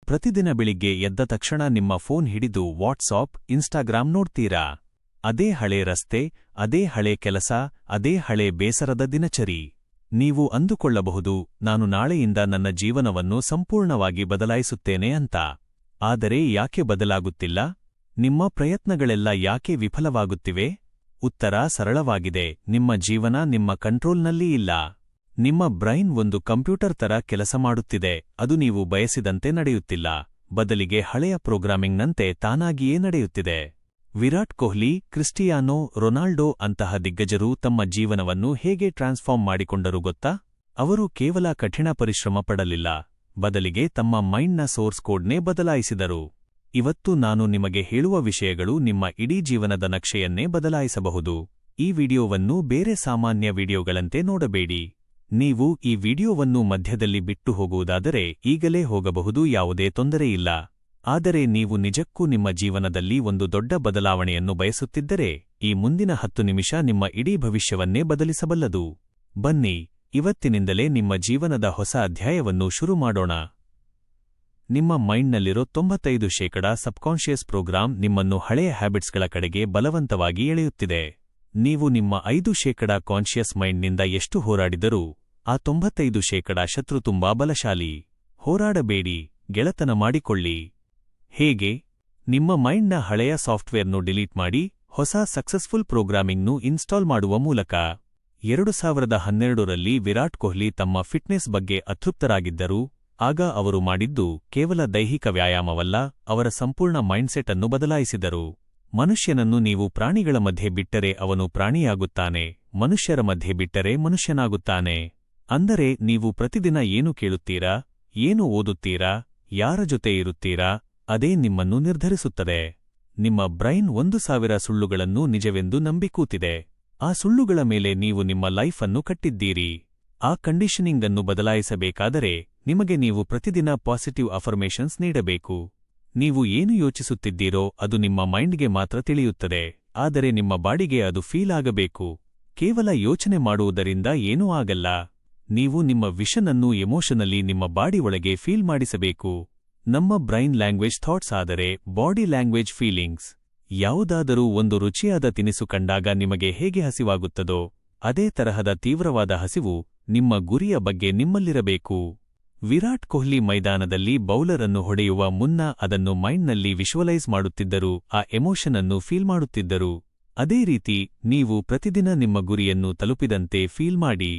ಪ್ರತಿದಿನ ಬೆಳಿಗ್ಗೆ ಎದ್ದ ತಕ್ಷಣ ನಿಮ್ಮ ಫೋನ್ ಹಿಡಿದು ವಾಟ್ಸಾಪ್, ಇನ್ಸ್ಟಾಗ್ರಾಮ್ ನೋಡ್ತೀರಾ? ಅದೇ ಹಳೆ ರಸ್ತೆ, ಅದೇ ಹಳೆ ಕೆಲಸ, ಅದೇ ಹಳೆ ಬೇಸರದ ದಿನಚರಿ. ನೀವು ಅಂದುಕೊಳ್ಳಬಹುದು, ನಾನು ನಾಳೆಯಿಂದ ನನ್ನ ಜೀವನವನ್ನು ಸಂಪೂರ್ಣವಾಗಿ ಬದಲಾಯಿಸುತ್ತೇನೆ ಅಂತ. ಆದರೆ ಯಾಕೆ ಬದಲಾಗುತ್ತಿಲ್ಲ? ನಿಮ್ಮ ಪ್ರಯತ್ನಗಳೆಲ್ಲ ಯಾಕೆ ವಿಫಲವಾಗುತ್ತಿವೆ? ಉತ್ತರ ಸರಳವಾಗಿದೆ: ನಿಮ್ಮ ಜೀವನ ನಿಮ್ಮ ಕಂಟ್ರೋಲ್ನಲ್ಲಿ ಇಲ್ಲ. ನಿಮ್ಮ ಬ್ರೈನ್ ಒಂದು ಕಂಪ್ಯೂಟರ್ ತರ ಕೆಲಸ ಮಾಡುತ್ತಿದೆ. ಅದು ನೀವು ಬಯಸಿದಂತೆ ನಡೆಯುತ್ತಿಲ್ಲ. ಬದಲಿಗೆ ಹಳೆಯ ಪ್ರೋಗ್ರಾಮಿಂಗ್ನಂತೆ ತಾನಾಗಿಯೇ ನಡೆಯುತ್ತಿದೆ. ವಿರಾಟ್ ಕೊಹ್ಲಿ, ಕ್ರಿಸ್ಟಿಯಾನೋ ರೊನಾಲ್ಡೋ ಅಂತಹ ದಿಗ್ಗಜರು ತಮ್ಮ ಜೀವನವನ್ನು ಹೇಗೆ ಟ್ರಾನ್ಸ್ಫಾರ್ಮ್ ಮಾಡಿಕೊಂಡರು ಗೊತ್ತಾ? ಅವರು ಕೇವಲ ಕಠಿಣ ಪರಿಶ್ರಮ ಪಡಲಿಲ್ಲ. ಬದಲಿಗೆ ತಮ್ಮ ಮೈಂಡ್ನ ಸೋರ್ಸ್ ಕೋಡ್ನೇ ಬದಲಾಯಿಸಿದರು. ಇವತ್ತು ನಾನು ನಿಮಗೆ ಹೇಳುವ ವಿಷಯಗಳು ನಿಮ್ಮ ಇಡೀ ಜೀವನದ ನಕ್ಷೆಯನ್ನೇ ಬದಲಾಯಿಸಬಹುದು. ಈ ವಿಡಿಯೋವನ್ನು ಬೇರೆ ಸಾಮಾನ್ಯ ವಿಡಿಯೋಗಳಂತೆ ನೋಡಬೇಡಿ. ನೀವು ಈ ವಿಡಿಯೋವನ್ನು ಮಧ್ಯದಲ್ಲಿ ಬಿಟ್ಟು ಹೋಗುವುದಾದರೆ ಈಗಲೇ ಹೋಗಬಹುದು, ಯಾವುದೇ ತೊಂದರೆಯಿಲ್ಲ. ಆದರೆ ನೀವು ನಿಜಕ್ಕೂ ನಿಮ್ಮ ಜೀವನದಲ್ಲಿ ಒಂದು ದೊಡ್ಡ ಬದಲಾವಣೆಯನ್ನು ಬಯಸುತ್ತಿದ್ದರೆ ಈ ಮುಂದಿನ 10 ನಿಮಿಷ ನಿಮ್ಮ ಇಡೀ ಭವಿಷ್ಯವನ್ನೇ ಬದಲಿಸಬಲ್ಲದು. ಬನ್ನಿ, ಇವತ್ತಿನಿಂದಲೇ ನಿಮ್ಮ ಜೀವನದ ಹೊಸ ಅಧ್ಯಾಯವನ್ನು ಶುರು ಮಾಡೋಣ. ನಿಮ್ಮ ಮೈಂಡ್ನಲ್ಲಿರೋ 95% ಸಬ್ಕಾನ್ಷಿಯಸ್ ಪ್ರೋಗ್ರಾಂ ನಿಮ್ಮನ್ನು ಹಳೆಯ ಹ್ಯಾಬಿಟ್ಸ್ಗಳ ಕಡೆಗೆ ಬಲವಂತವಾಗಿ ಎಳೆಯುತ್ತಿದೆ. ನೀವು ನಿಮ್ಮ 5% ಕಾನ್ಷಿಯಸ್ ಮೈಂಡ್ನಿಂದ ಎಷ್ಟು ಹೋರಾಡಿದರೂ ಆ 95% ಶತ್ರು ತುಂಬಾ ಬಲಶಾಲಿ. ಹೋರಾಡಬೇಡಿ, ಗೆಳೆತನ ಮಾಡಿಕೊಳ್ಳಿ. ಹೇಗೆ? ನಿಮ್ಮ ಮೈಂಡ್ನ ಹಳೆಯ ಸಾಫ್ಟ್ವೇರ್ನು ಡಿಲೀಟ್ ಮಾಡಿ ಹೊಸ ಸಕ್ಸಸ್ಫುಲ್ ಪ್ರೋಗ್ರಾಮಿಂಗ್ನು ಇನ್ಸ್ಟಾಲ್ ಮಾಡುವ ಮೂಲಕ. 2012ರಲ್ಲಿ ವಿರಾಟ್ ಕೊಹ್ಲಿ ತಮ್ಮ ಫಿಟ್ನೆಸ್ ಬಗ್ಗೆ ಅತೃಪ್ತರಾಗಿದ್ದರು. ಆಗ ಅವರು ಮಾಡಿದ್ದು ಕೇವಲ ದೈಹಿಕ ವ್ಯಾಯಾಮವಲ್ಲ, ಅವರ ಸಂಪೂರ್ಣ ಮೈಂಡ್ಸೆಟ್ ಅನ್ನು ಬದಲಾಯಿಸಿದರು. ಮನುಷ್ಯನನ್ನು ನೀವು ಪ್ರಾಣಿಗಳ ಮಧ್ಯೆ ಬಿಟ್ಟರೆ ಅವನು ಪ್ರಾಣಿಯಾಗುತ್ತಾನೆ, ಮನುಷ್ಯರ ಮಧ್ಯೆ ಬಿಟ್ಟರೆ ಮನುಷ್ಯನಾಗುತ್ತಾನೆ. ಅಂದರೆ ನೀವು ಪ್ರತಿದಿನ ಏನು ಕೇಳುತ್ತೀರಾ, ಏನು ಓದುತ್ತೀರಾ, ಯಾರ ಜೊತೆ ಇರುತ್ತೀರಾ, ಅದೇ ನಿಮ್ಮನ್ನು ನಿರ್ಧರಿಸುತ್ತದೆ. ನಿಮ್ಮ ಬ್ರೈನ್ 1000 ಸುಳ್ಳುಗಳನ್ನು ನಿಜವೆಂದು ನಂಬಿ ಕೂತಿದೆ. ಆ ಸುಳ್ಳುಗಳ ಮೇಲೆ ನೀವು ನಿಮ್ಮ ಲೈಫ್ ಅನ್ನು ಕಟ್ಟಿದ್ದೀರಿ. ಆ ಕಂಡೀಷನಿಂಗ್ ಅನ್ನು ಬದಲಾಯಿಸಬೇಕಾದರೆ ನಿಮಗೆ ನೀವು ಪ್ರತಿದಿನ ಪಾಸಿಟಿವ್ ಅಫರ್ಮೇಷನ್ಸ್ ನೀಡಬೇಕು. ನೀವು ಏನು ಯೋಚಿಸುತ್ತಿದ್ದೀರೋ ಅದು ನಿಮ್ಮ ಮೈಂಡ್ಗೆ ಮಾತ್ರ ತಿಳಿಯುತ್ತದೆ, ಆದರೆ ನಿಮ್ಮ ಬಾಡಿಗೆ ಅದು ಫೀಲ್ ಆಗಬೇಕು. ಕೇವಲ ಯೋಚನೆ ಮಾಡುವುದರಿಂದ ಏನೂ ಆಗಲ್ಲ. ನೀವು ನಿಮ್ಮ ವಿಷನ್ ಅನ್ನು ಎಮೋಷನಲಿ ನಿಮ್ಮ ಬಾಡಿ ಒಳಗೆ ಫೀಲ್ ಮಾಡಿಸಬೇಕು. ನಮ್ಮ ಬ್ರೈನ್ ಲ್ಯಾಂಗ್ವೇಜ್ ಥಾಟ್ಸ್ ಆದರೆ ಬಾಡಿ ಲ್ಯಾಂಗ್ವೇಜ್ ಫೀಲಿಂಗ್ಸ್. ಯಾವುದಾದರೂ ಒಂದು ರುಚಿಯಾದ ತಿನಿಸು ಕಂಡಾಗ ನಿಮಗೆ ಹೇಗೆ ಹಸಿವಾಗುತ್ತದೋ ಅದೇ ತರಹದ ತೀವ್ರವಾದ ಹಸಿವು ನಿಮ್ಮ ಗುರಿಯ ಬಗ್ಗೆ ನಿಮ್ಮಲ್ಲಿರಬೇಕು. ವಿರಾಟ್ ಕೊಹ್ಲಿ ಮೈದಾನದಲ್ಲಿ ಬೌಲರ್ ಅನ್ನು ಹೊಡೆಯುವ ಮುನ್ನ ಅದನ್ನು ಮೈಂಡ್ನಲ್ಲಿ ವಿಶ್ವಲೈಸ್ ಮಾಡುತ್ತಿದ್ದರು, ಆ ಎಮೋಷನ್ ಅನ್ನು ಫೀಲ್ ಮಾಡುತ್ತಿದ್ದರು. ಅದೇ ರೀತಿ ನೀವು ಪ್ರತಿದಿನ ನಿಮ್ಮ ಗುರಿಯನ್ನು ತಲುಪಿದಂತೆ ಫೀಲ್ ಮಾಡಿ.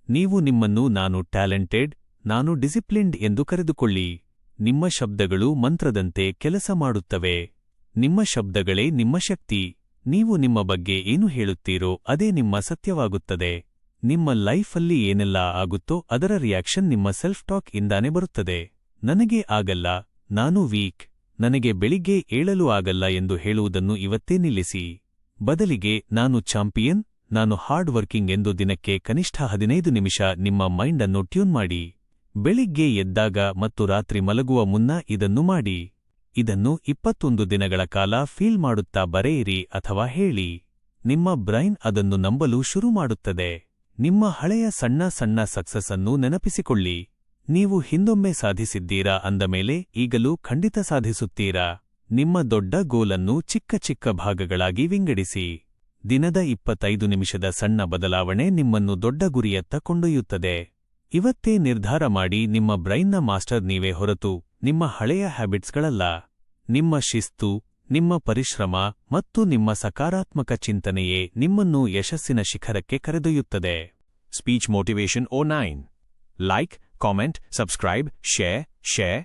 ನೀವು ನಿಮ್ಮನ್ನು ನಾನು ಟ್ಯಾಲೆಂಟೆಡ್, ನಾನು ಡಿಸಿಪ್ಲಿನ್ಡ್ ಎಂದು ಕರೆದುಕೊಳ್ಳಿ. ನಿಮ್ಮ ಶಬ್ದಗಳು ಮಂತ್ರದಂತೆ ಕೆಲಸ ಮಾಡುತ್ತವೆ. ನಿಮ್ಮ ಶಬ್ದಗಳೇ ನಿಮ್ಮ ಶಕ್ತಿ. ನೀವು ನಿಮ್ಮ ಬಗ್ಗೆ ಏನು ಹೇಳುತ್ತೀರೋ ಅದೇ ನಿಮ್ಮ ಸತ್ಯವಾಗುತ್ತದೆ. ನಿಮ್ಮ ಲೈಫಲ್ಲಿ ಏನೆಲ್ಲ ಆಗುತ್ತೋ ಅದರ ರಿಯಾಕ್ಷನ್ ನಿಮ್ಮ ಸೆಲ್ಫ್ ಟಾಕ್ ಇಂದಾನೆ ಬರುತ್ತದೆ. ನನಗೆ ಆಗಲ್ಲ, ನಾನು ವೀಕ್, ನನಗೆ ಬೆಳಿಗ್ಗೆ ಏಳಲು ಆಗಲ್ಲ ಎಂದು ಹೇಳುವುದನ್ನು ಇವತ್ತೇ ನಿಲ್ಲಿಸಿ. ಬದಲಿಗೆ ನಾನು ಚಾಂಪಿಯನ್, ನಾನು ಹಾರ್ಡ್ ವರ್ಕಿಂಗ್ ಎಂದು ದಿನಕ್ಕೆ ಕನಿಷ್ಠ 15 ನಿಮಿಷ ನಿಮ್ಮ ಮೈಂಡ್ ಅನ್ನು ಟ್ಯೂನ್ ಮಾಡಿ. ಬೆಳಿಗ್ಗೆ ಎದ್ದಾಗ ಮತ್ತು ರಾತ್ರಿ ಮಲಗುವ ಮುನ್ನ ಇದನ್ನು ಮಾಡಿ. ಇದನ್ನು 21 ದಿನಗಳ ಕಾಲ ಫೀಲ್ ಮಾಡುತ್ತಾ ಬರೆಯಿರಿ ಅಥವಾ ಹೇಳಿ. ನಿಮ್ಮ ಬ್ರೈನ್ ಅದನ್ನು ನಂಬಲು ಶುರು ಮಾಡುತ್ತದೆ. ನಿಮ್ಮ ಹಳೆಯ ಸಣ್ಣ ಸಣ್ಣ ಸಕ್ಸಸ್ ಅನ್ನು ನೆನಪಿಸಿಕೊಳ್ಳಿ. ನೀವು ಹಿಂದೊಮ್ಮೆ ಸಾಧಿಸಿದ್ದೀರಾ ಅಂದಮೇಲೆ ಈಗಲೂ ಖಂಡಿತ ಸಾಧಿಸುತ್ತೀರಾ. ನಿಮ್ಮ ದೊಡ್ಡ ಗೋಲನ್ನು ಚಿಕ್ಕ ಚಿಕ್ಕ ಭಾಗಗಳಾಗಿ ವಿಂಗಡಿಸಿ. ದಿನದ 25 ನಿಮಿಷದ ಸಣ್ಣ ಬದಲಾವಣೆ ನಿಮ್ಮನ್ನು ದೊಡ್ಡ ಗುರಿಯತ್ತ ಕೊಂಡೊಯ್ಯುತ್ತದೆ. ಇವತ್ತೇ ನಿರ್ಧಾರ ಮಾಡಿ, ನಿಮ್ಮ ಬ್ರೈನ್ನ ಮಾಸ್ಟರ್ ನೀವೇ ಹೊರತು ನಿಮ್ಮ ಹಳೆಯ ಹ್ಯಾಬಿಟ್ಸ್ಗಳಲ್ಲ. ನಿಮ್ಮ ಶಿಸ್ತು, ನಿಮ್ಮ ಪರಿಶ್ರಮ ಮತ್ತು ನಿಮ್ಮ ಸಕಾರಾತ್ಮಕ ಚಿಂತನೆಯೇ ನಿಮ್ಮನ್ನು ಯಶಸ್ಸಿನ ಶಿಖರಕ್ಕೆ ಕರೆದೊಯ್ಯುತ್ತದೆ. Speech motivation 09. Like, comment, subscribe, share.